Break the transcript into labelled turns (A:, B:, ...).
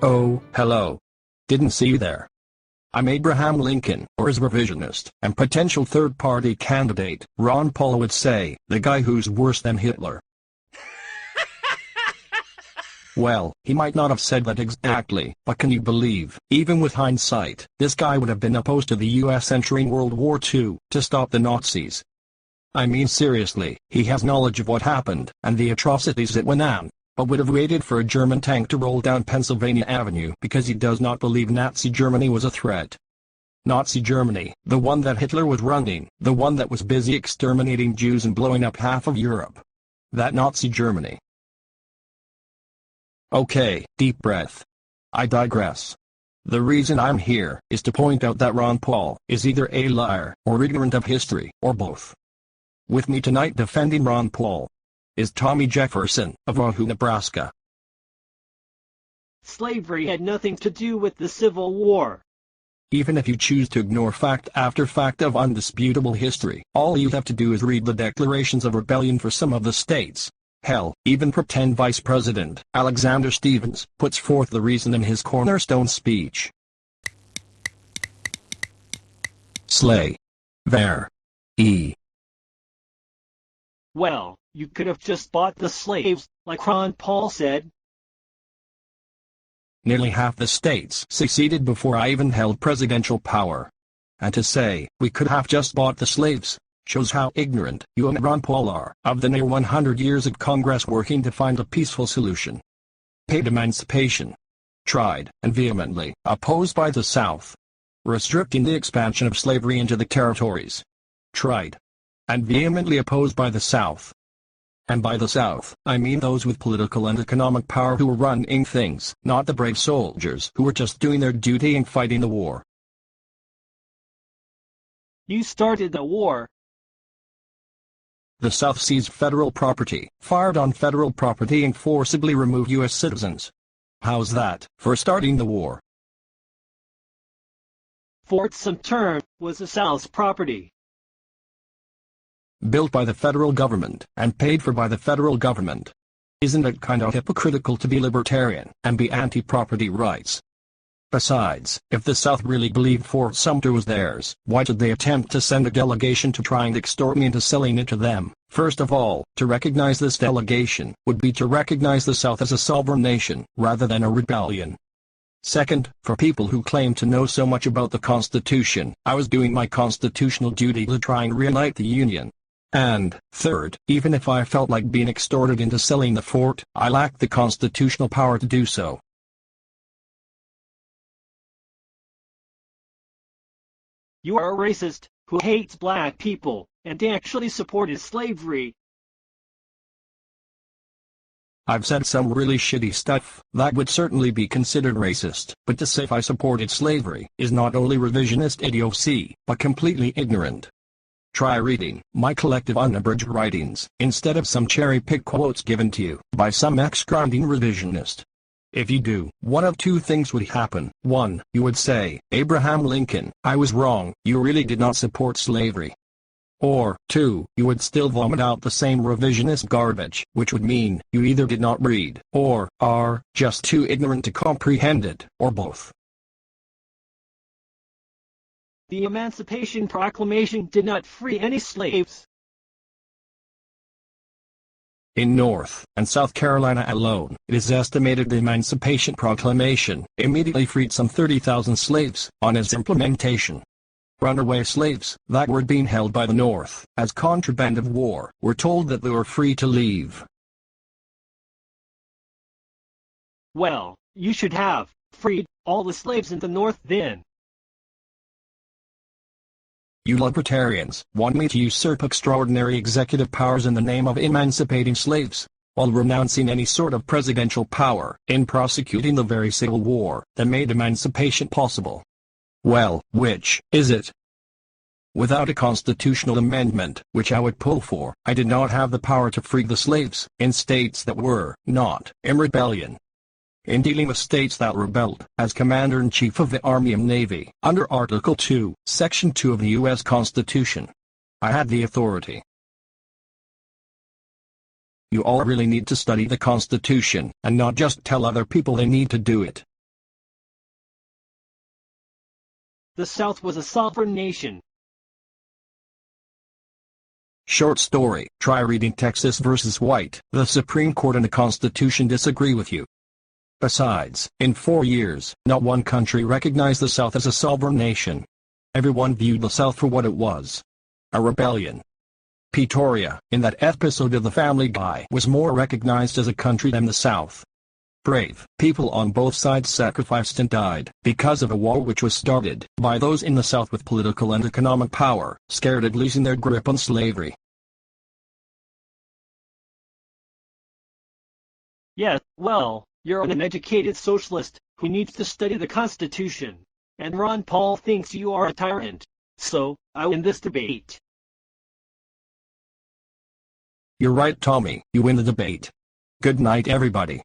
A: Oh, hello. Didn't see you there. I'm Abraham Lincoln, or his revisionist, and potential third-party candidate, Ron Paul would say, the guy who's worse than Hitler. Well, he might not have said that exactly, but can you believe, even with hindsight, this guy would have been opposed to the US entering World War II, to stop the Nazis. I mean seriously, he has knowledge of what happened, and the atrocities that went on, but would have waited for a German tank to roll down Pennsylvania Avenue because he does not believe Nazi Germany was a threat. Nazi Germany, the one that Hitler was running, the one that was busy exterminating Jews and blowing up half of Europe. That Nazi Germany. Okay, deep breath. I digress. The reason I'm here is to point out that Ron Paul is either a liar or ignorant of history, or both. With me tonight defending Ron Paul is Tommy Jefferson of Wahoo, Nebraska.
B: Slavery had nothing to do with the Civil War.
A: Even if you choose to ignore fact after fact of undisputable history, all you have to do is read the declarations of rebellion for some of the states. Hell, even pretend Vice President Alexander Stephens puts forth the reason in his cornerstone speech. Slay. There.
B: Well, you could have just bought the slaves, like Ron Paul said.
A: Nearly half the states seceded before I even held presidential power. And to say, we could have just bought the slaves, shows how ignorant you and Ron Paul are of the near 100 years of Congress working to find a peaceful solution. Paid emancipation. Tried and vehemently opposed by the South. Restricting the expansion of slavery into the territories. Tried and vehemently opposed by the South. And by the South, I mean those with political and economic power who were running things, not the brave soldiers who were just doing their duty and fighting the war.
B: You started the war.
A: The South seized federal property, fired on federal property and forcibly removed U.S. citizens. How's that for starting the war?
B: Fort Sumter was the South's property.
A: Built by the federal government, and paid for by the federal government. Isn't it kind of hypocritical to be libertarian, and be anti-property rights? Besides, if the South really believed Fort Sumter was theirs, why did they attempt to send a delegation to try and extort me into selling it to them? First of all, to recognize this delegation, would be to recognize the South as a sovereign nation, rather than a rebellion. Second, for people who claim to know so much about the Constitution, I was doing my constitutional duty to try and reunite the Union. And, third, even if I felt like being extorted into selling the fort, I lacked the constitutional power to do so.
B: You are a racist who hates black people and actually supported slavery.
A: I've said some really shitty stuff that would certainly be considered racist, but to say I supported slavery is not only revisionist idiocy, but completely ignorant. Try reading my collective unabridged writings, instead of some cherry-picked quotes given to you by some ex-grinding revisionist. If you do, one of two things would happen. 1. You would say, Abraham Lincoln, I was wrong, you really did not support slavery. Or, 2, you would still vomit out the same revisionist garbage, which would mean you either did not read, or are just too ignorant to comprehend it, or both.
B: The Emancipation Proclamation did not free any slaves.
A: In North and South Carolina alone, it is estimated the Emancipation Proclamation immediately freed some 30,000 slaves on its implementation. Runaway slaves that were being held by the North as contraband of war were told that they were free to leave.
B: Well, you should have freed all the slaves in the North then.
A: You libertarians want me to usurp extraordinary executive powers in the name of emancipating slaves, while renouncing any sort of presidential power in prosecuting the very civil war that made emancipation possible. Well, which is it? Without a constitutional amendment, which I would pull for, I did not have the power to free the slaves in states that were not in rebellion. In dealing with states that rebelled, as Commander-in-Chief of the Army and Navy, under Article 2, Section 2 of the U.S. Constitution, I had the authority. You all really need to study the Constitution, and not just tell other people they need to do it.
B: The South was a sovereign nation.
A: Short story. Try reading Texas versus White. The Supreme Court and the Constitution disagree with you. Besides, in 4 years, not one country recognized the South as a sovereign nation. Everyone viewed the South for what it was: a rebellion. Pretoria, in that episode of The Family Guy, was more recognized as a country than the South. Brave people on both sides sacrificed and died because of a war which was started by those in the South with political and economic power, scared of losing their grip on slavery.
B: Yes, well, you're an uneducated socialist who needs to study the Constitution, and Ron Paul thinks you are a tyrant. So, I win this debate.
A: You're right, Tommy, you win the debate. Good night, everybody.